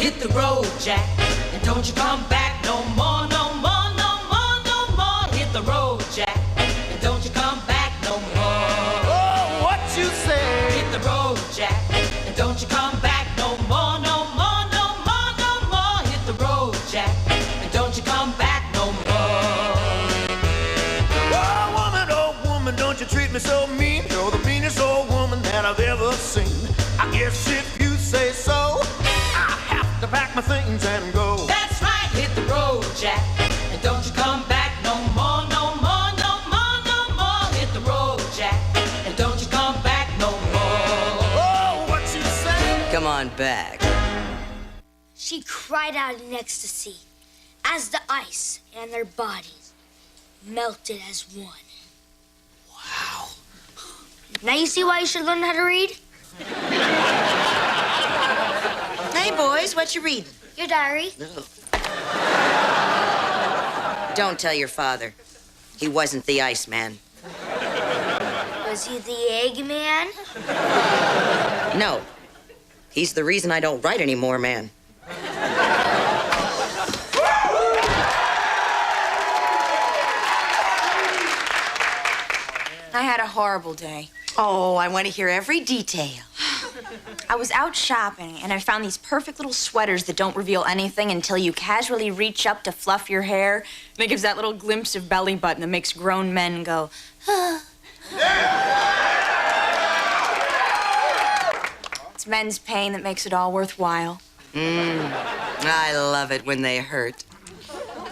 hit the road, Jack, and don't you come back no more, no more, no more, no more. Hit the road, Jack, and don't you come back no more. Oh, what you say? Hit the road, Jack, and don't you come back no more, no more, no more, no more. Hit the road, Jack, and don't you come back no more. Oh, woman, don't you treat me so mean. You're the meanest old woman that I've ever seen. I guess if you say so, I have to pack my things and go. That's right, hit the road, Jack, and don't you come back no more, no more, no more, no more. Hit the road, Jack, and don't you come back no more. Oh, what you say? Come on back. She cried out in ecstasy as the ice and their bodies melted as one. Wow. Now you see why you should learn how to read? Hey, boys, what you reading? Your diary. Don't tell your father. He wasn't the Iceman. Was he the Eggman? No. He's the reason I don't write anymore, man. I had a horrible day. Oh, I want to hear every detail. I was out shopping, and I found these perfect little sweaters that don't reveal anything until you casually reach up to fluff your hair, and it gives that little glimpse of belly button that makes grown men go, ah. It's men's pain that makes it all worthwhile. I love it when they hurt.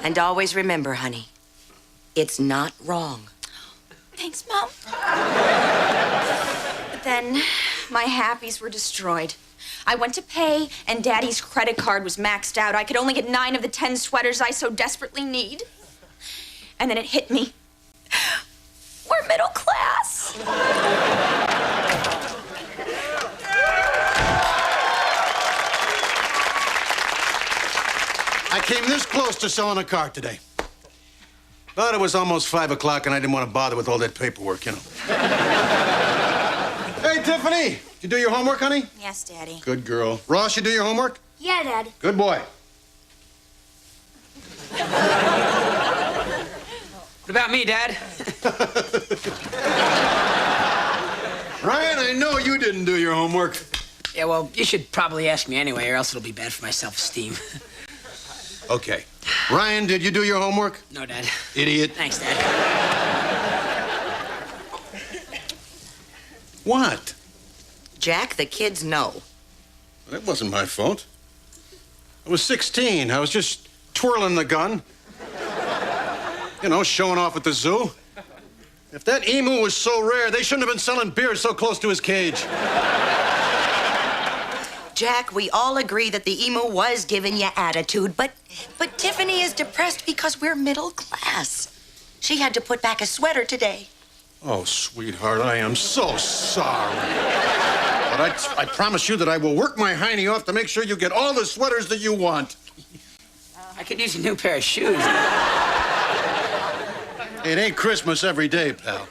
And always remember, honey, it's not wrong. Thanks, Mom. But then my happies were destroyed. I went to pay, and Daddy's credit card was maxed out. I could only get 9 of the 10 sweaters I so desperately need. And then it hit me. We're middle class. I came this close to selling a car today. But it was almost 5 o'clock, and I didn't want to bother with all that paperwork, you know. Hey, Tiffany, did you do your homework, honey? Yes, Daddy. Good girl. Ross, you do your homework? Yeah, Dad. Good boy. What about me, Dad? Ryan, I know you didn't do your homework. Yeah, well, you should probably ask me anyway, or else it'll be bad for my self-esteem. Okay. Ryan, did you do your homework? No, Dad. Idiot. Thanks, Dad. What? Jack, the kids know. That wasn't my fault. I was 16. I was just twirling the gun. You know, showing off at the zoo. If that emu was so rare, they shouldn't have been selling beer so close to his cage. Jack, we all agree that the emu was giving you attitude, but Tiffany is depressed because we're middle class. She had to put back a sweater today. Oh, sweetheart, I am so sorry. But I promise you that I will work my hiney off to make sure you get all the sweaters that you want. I could use a new pair of shoes. It ain't Christmas every day, pal.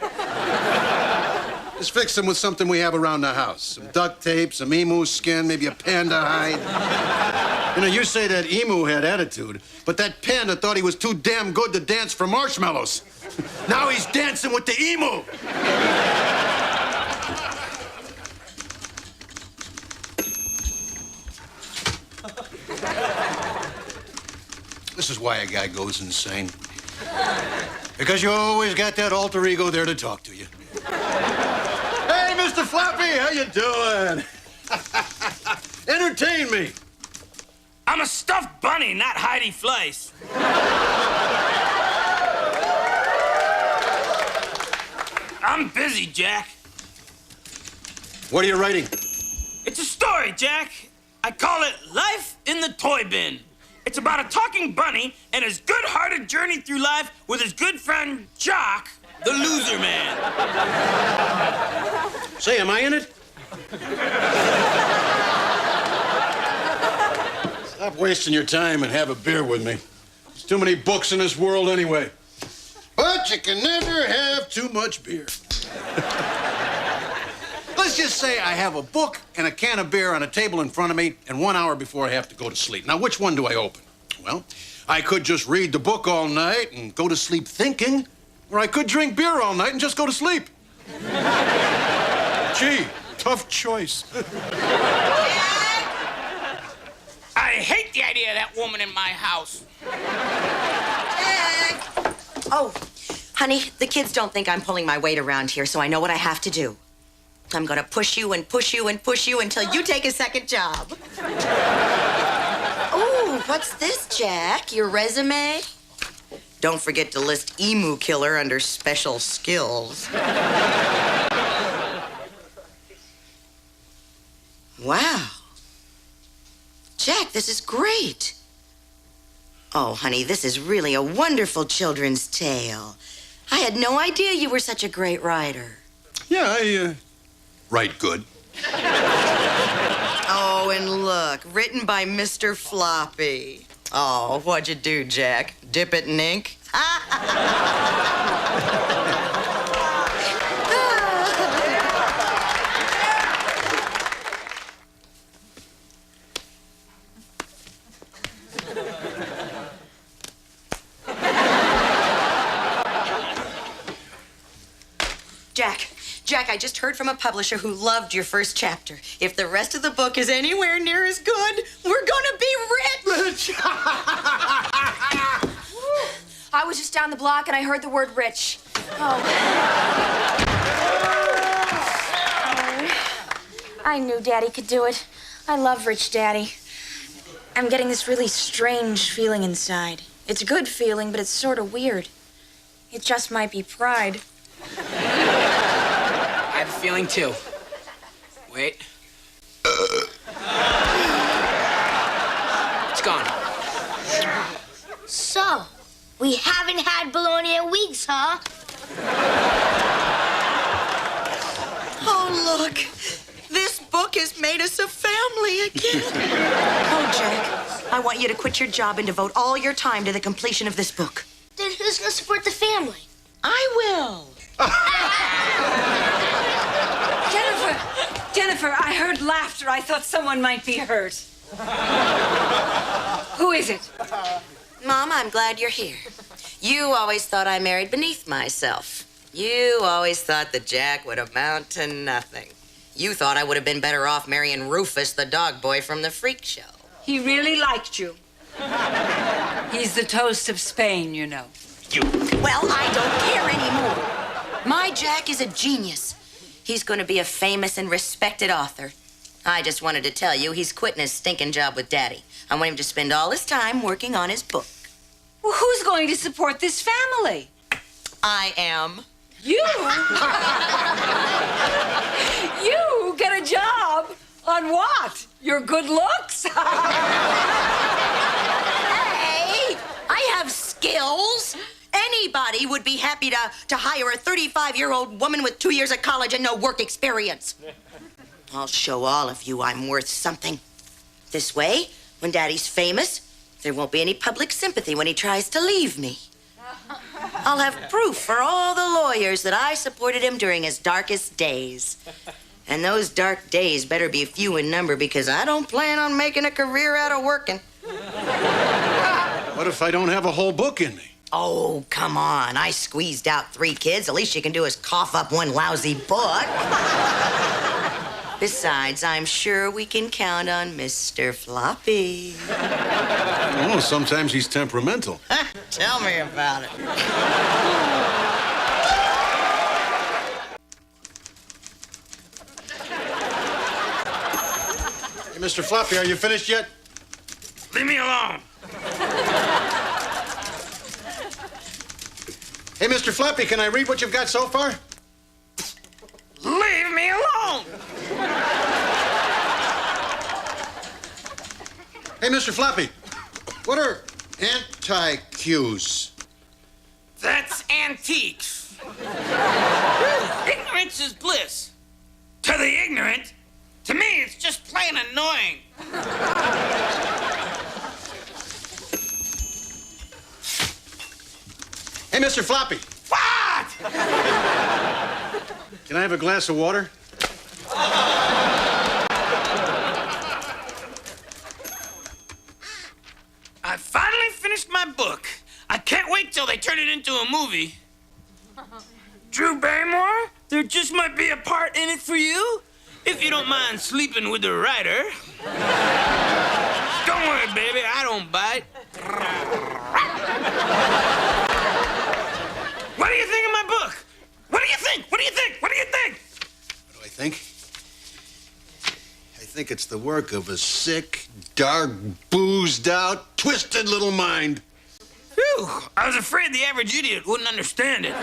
Just fix them with something we have around the house. Some duct tape, some emu skin, maybe a panda hide. You know, you say that emu had attitude, but that panda thought he was too damn good to dance for marshmallows. Now he's dancing with the emu. This is why a guy goes insane. Because you always got that alter ego there to talk to you. Hey, Mr. Flappy, how you doing? Entertain me. I'm a stuffed bunny, not Heidi Fleiss. I'm busy, Jack. What are you writing? It's a story, Jack. I call it Life in the Toy Bin. It's about a talking bunny and his good-hearted journey through life with his good friend, Jock, the loser man. Say, am I in it? Stop wasting your time and have a beer with me. There's too many books in this world anyway. But you can never have too much beer. let's just say I have a book and a can of beer on a table in front of me and 1 hour before I have to go to sleep. Now, which one do I open? Well, I could just read the book all night and go to sleep thinking, or I could drink beer all night and just go to sleep. Gee, tough choice. I hate the idea of that woman in my house. Oh, honey, the kids don't think I'm pulling my weight around here, so I know what I have to do. I'm gonna push you and push you and push you until you take a second job. Ooh, what's this, Jack? Your resume? Don't forget to list emu killer under special skills. Wow. Jack, this is great. Oh, honey, this is really a wonderful children's tale. I had no idea you were such a great writer. Yeah, I write good. Oh, and look, written by Mr. Floppy. Oh, what'd you do, Jack? Dip it in ink? Jack, I just heard from a publisher who loved your first chapter. If the rest of the book is anywhere near as good, we're gonna be rich! I was just down the block and I heard the word rich. Oh. I knew Daddy could do it. I love Rich Daddy. I'm getting this really strange feeling inside. It's a good feeling, but it's sort of weird. It just might be pride. I have a feeling, too. Wait. It's gone. So, we haven't had bologna in weeks, huh? Oh, look. This book has made us a family again. Oh, Jack, I want you to quit your job and devote all your time to the completion of this book. Then who's gonna support the family? I will. Jennifer, I heard laughter. I thought someone might be hurt. Who is it? Mom, I'm glad you're here. You always thought I married beneath myself. You always thought that Jack would amount to nothing. You thought I would have been better off marrying Rufus, the dog boy from the freak show. He really liked you. He's the toast of Spain, you know. Well, I don't care anymore. My Jack is a genius. He's going to be a famous and respected author. I just wanted to tell you he's quitting his stinking job with Daddy. I want him to spend all his time working on his book. Well, who's going to support this family? I am. You? You get a job on what? Your good looks? Hey, I have skills. Anybody would be happy to hire a 35-year-old woman with 2 years of college and no work experience. I'll show all of you I'm worth something. This way, when Daddy's famous, there won't be any public sympathy when he tries to leave me. I'll have proof for all the lawyers that I supported him during his darkest days. And those dark days better be few in number because I don't plan on making a career out of working. What if I don't have a whole book in me? Oh, come on. I squeezed out 3 kids. The least you can do is cough up one lousy book. Besides, I'm sure we can count on Mr. Floppy. Oh, sometimes he's temperamental. Tell me about it. Hey, Mr. Floppy, are you finished yet? Leave me alone. Hey, Mr. Floppy, can I read what you've got so far? Leave me alone. Hey, Mr. Floppy, what are anti-cues? That's antiques. Ignorance is bliss. To the ignorant, to me, it's just plain annoying. Hey, Mr. Floppy. What? Can I have a glass of water? Can't wait till they turn it into a movie. Drew Barrymore, there just might be a part in it for you, if you don't mind sleeping with the writer. Don't worry, baby, I don't bite. What do you think of my book? What do you think? What do you think? What do you think? What do I think? I think it's the work of a sick, dark, boozed out, twisted little mind. Phew, I was afraid the average idiot wouldn't understand it.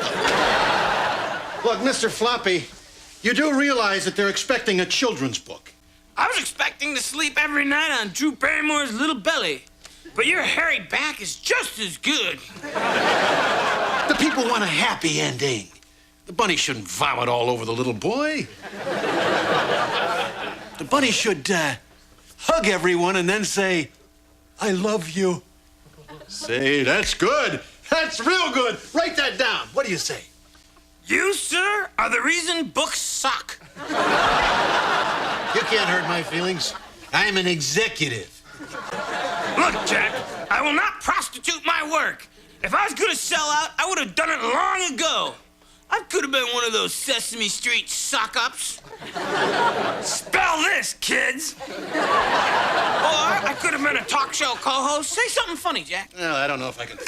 Look, Mr. Floppy, you do realize that they're expecting a children's book. I was expecting to sleep every night on Drew Barrymore's little belly, but your hairy back is just as good. The people want a happy ending. The bunny shouldn't vomit all over the little boy. The bunny should hug everyone and then say, "I love you." Say, that's good. That's real good. Write that down. What do you say? You, sir, are the reason books suck. You can't hurt my feelings. I'm an executive. Look, Jack, I will not prostitute my work. If I was going to sell out, I would have done it long ago. I could have been one of those Sesame Street suck-ups. Spell this, kids. Or I could have been a talk show co-host. Say something funny, Jack. Well, I don't know if I can.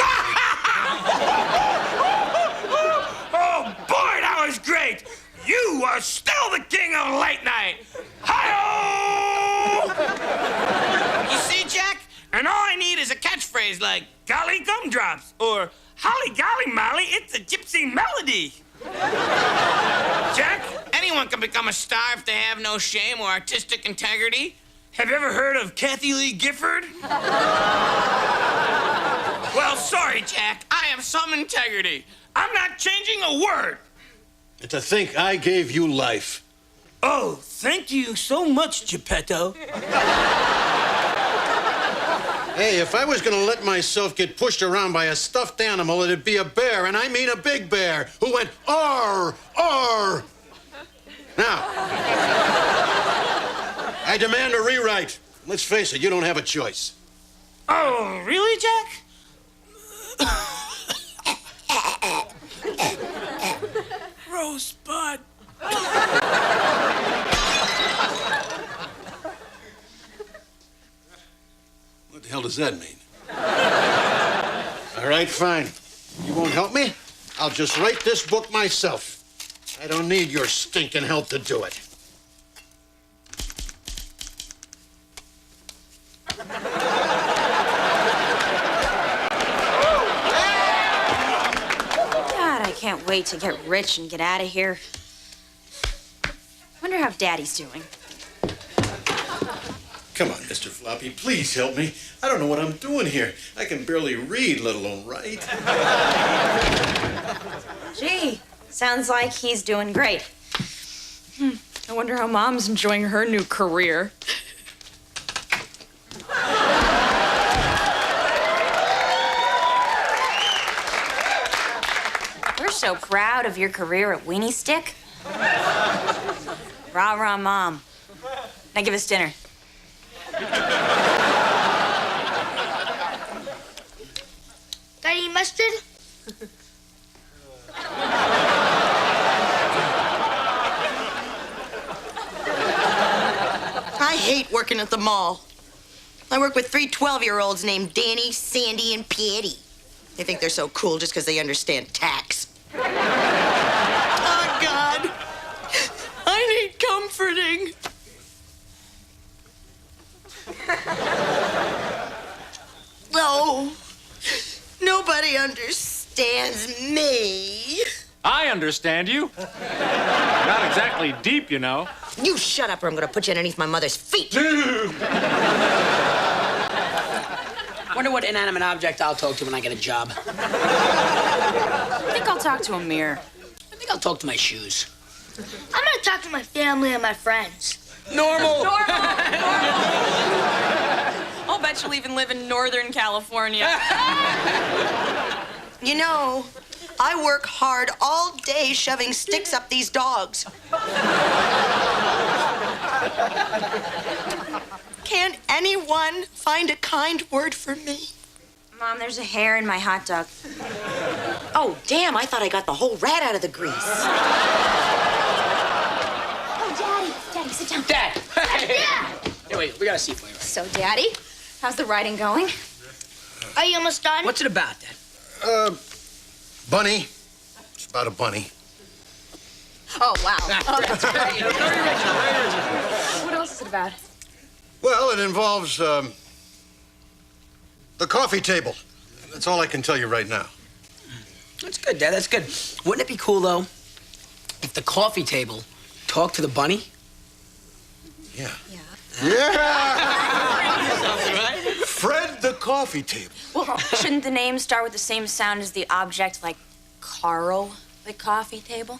Oh, boy, that was great. You are still the king of late night. Hi-oh! You see, Jack? And all I need is a catchphrase like, "Golly gumdrops," or "Holly golly molly, it's a gypsy melody." Jack, anyone can become a star if they have no shame or artistic integrity. Have you ever heard of Kathy Lee Gifford? Well, sorry, Jack. I have some integrity. I'm not changing a word. And to think I gave you life. Oh, thank you so much, Geppetto. Hey, if I was going to let myself get pushed around by a stuffed animal, it'd be a bear, and I mean a big bear, who went, "Arr, arr." Now, I demand a rewrite. Let's face it, you don't have a choice. Oh, really, Jack? Rosebud. What the hell does that mean? All right, fine. You won't help me? I'll just write this book myself. I don't need your stinking help to do it. God, I can't wait to get rich and get out of here. Wonder how Daddy's doing. Come on, Mr. Floppy, please help me. I don't know what I'm doing here. I can barely read, let alone write. Gee, sounds like he's doing great. I wonder how Mom's enjoying her new career. We're so proud of your career at Weenie Stick. Rah, rah, Mom. Now give us dinner. Got any mustard? I hate working at the mall. I work with 3 12-year-olds named Danny, Sandy, and Patty. They think they're so cool just because they understand tax. Oh, God. I need comforting. No. Nobody understands me. I understand you. Not exactly deep, you know. You shut up or I'm going to put you underneath my mother's feet. Wonder what inanimate object I'll talk to when I get a job. I think I'll talk to a mirror. I think I'll talk to my shoes. I'm gonna talk to my family and my friends. Normal. I'll bet you'll even live in Northern California. You know, I work hard all day shoving sticks up these dogs. Can't anyone find a kind word for me? Mom, there's a hair in my hot dog. Oh, damn, I thought I got the whole rat out of the grease. Oh, Daddy. Daddy, sit down. Dad! Yeah. Hey, wait, we got a seat for you. Right? So, Daddy, how's the writing going? Are you almost done? What's it about, Dad? Bunny. It's about a bunny. Oh, wow. Oh, That's great. Very original, very original. what else is it about? Well, it involves, the coffee table. That's all I can tell you right now. That's good, Dad, that's good. Wouldn't it be cool, though, if the coffee table talked to the bunny? Yeah. Right? Fred the coffee table. Well, shouldn't the name start with the same sound as the object, like Carl the coffee table?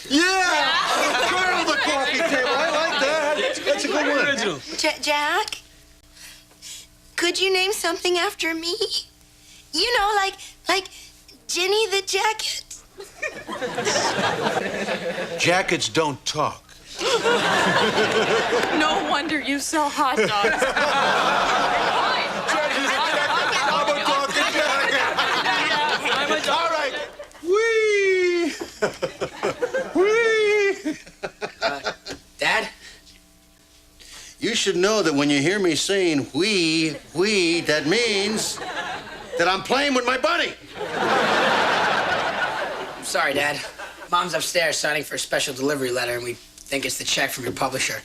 Yeah! Carl the coffee table. I like that. That's a good one. Original. Jack, could you name something after me? You know, like Jenny the Jacket. Jackets don't talk. No wonder you sell hot dogs. I'm a talking jacket. All right. Wee. Dad? You should know that when you hear me saying wee, that means that I'm playing with my bunny. I'm sorry, Dad. Mom's upstairs signing for a special delivery letter, and we think it's the check from your publisher.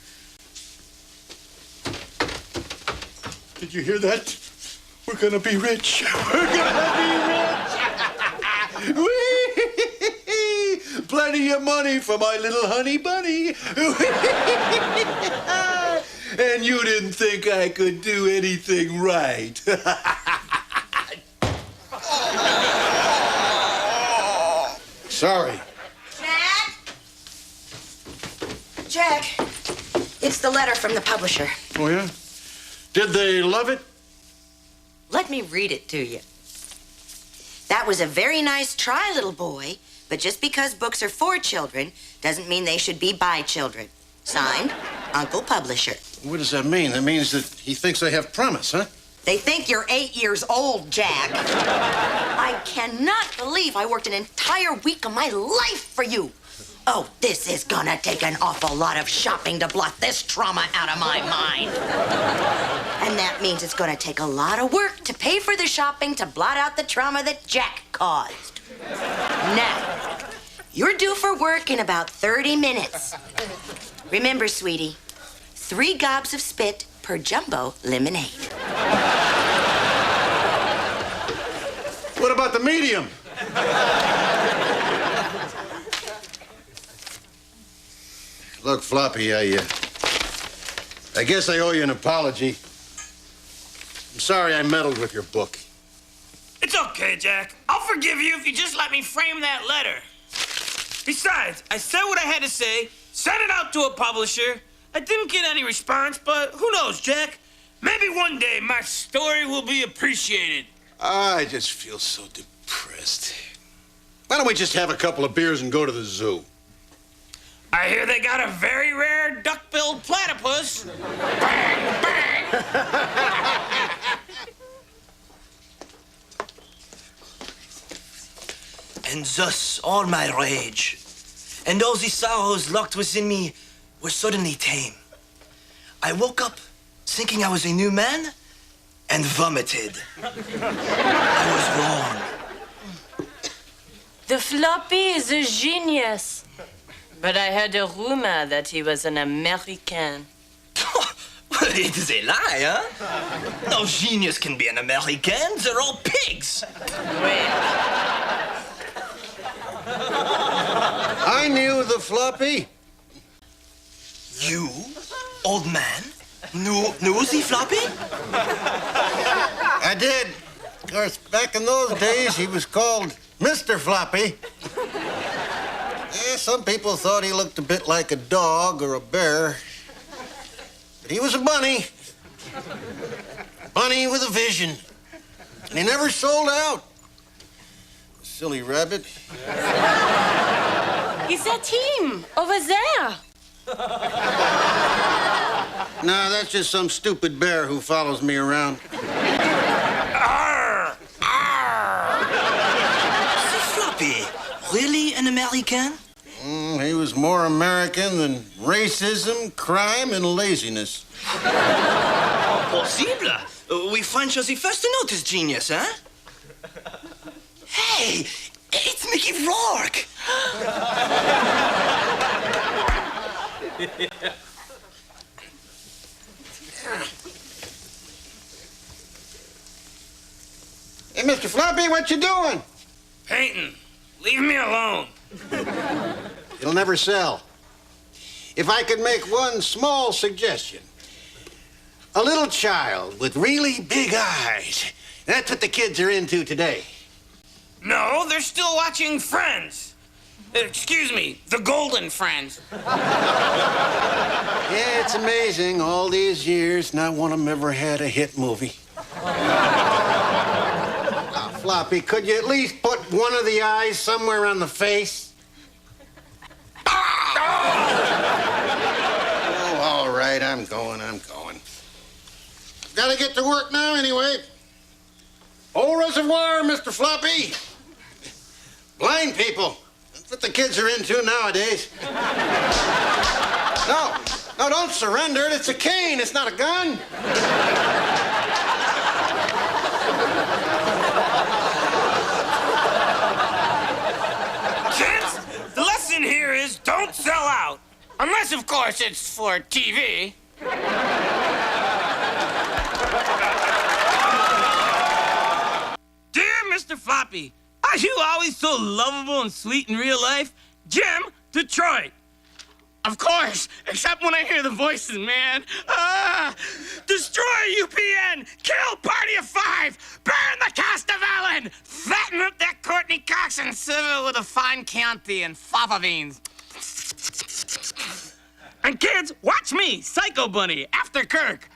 Did you hear that? We're gonna be rich. We're gonna be rich. Whee! Plenty of money for my little honey bunny. And you didn't think I could do anything right. Sorry. Jack, it's the letter from the publisher. Oh, yeah? Did they love it? Let me read it to you. That was a very nice try, little boy, but just because books are for children doesn't mean they should be by children. Signed, Uncle Publisher. What does that mean? That means that he thinks they have promise, huh? They think you're 8 years old, Jack. I cannot believe I worked an entire week of my life for you. Oh, this is gonna take an awful lot of shopping to blot this trauma out of my mind. And that means it's gonna take a lot of work to pay for the shopping to blot out the trauma that Jack caused. Now, you're due for work in about 30 minutes. Remember, sweetie, 3 gobs of spit per jumbo lemonade. What about the medium? Look, Floppy, I guess I owe you an apology. I'm sorry I meddled with your book. It's okay, Jack. I'll forgive you if you just let me frame that letter. Besides, I said what I had to say, sent it out to a publisher. I didn't get any response, but who knows, Jack? Maybe one day my story will be appreciated. I just feel so depressed. Why don't we just have a couple of beers and go to the zoo? I hear they got a very rare duck-billed platypus. Bang, bang! And thus all my rage, and all the sorrows locked within me were suddenly tame. I woke up thinking I was a new man and vomited. I was wrong. The Floppy is a genius. But I heard a rumor that he was an American. It is a lie, huh? No genius can be an American. They're all pigs. Wait. I knew the Floppy. You, old man, knew the Floppy? I did. Of course, back in those days, he was called Mr. Floppy. Some people thought he looked a bit like a dog or a bear. But he was a bunny. Bunny with a vision. And he never sold out. Silly rabbit. Is that him over there? No, that's just some stupid bear who follows me around. American? He was more American than racism, crime, and laziness. Possible. We French are the first to notice genius, huh? Hey, it's Mickey Rourke. Hey, Mr. Floppy, what you doing? Painting. Leave me alone. It'll never sell. If I could make one small suggestion. A little child with really big eyes. That's what the kids are into today. No, they're still watching Friends. Excuse me, the Golden Friends. Yeah, it's amazing. All these years, not one of them ever had a hit movie. Floppy, could you at least put one of the eyes somewhere on the face? Oh, all right, I'm going. Gotta get to work now anyway. Au reservoir, Mr. Floppy. Blind people. That's what the kids are into nowadays. No, don't surrender it. It's a cane. It's not a gun. Kids, the lesson here is don't sell out. Unless, of course, it's for TV. Dear Mr. Floppy, are you always so lovable and sweet in real life? Jim, Detroit. Of course, except when I hear the voices, man. Destroy UPN, kill Party of Five, burn the cast of Ellen, fatten up that Courtney Cox and serve it with a fine Chianti and fava beans. And kids, watch me, Psycho Bunny, after Kirk.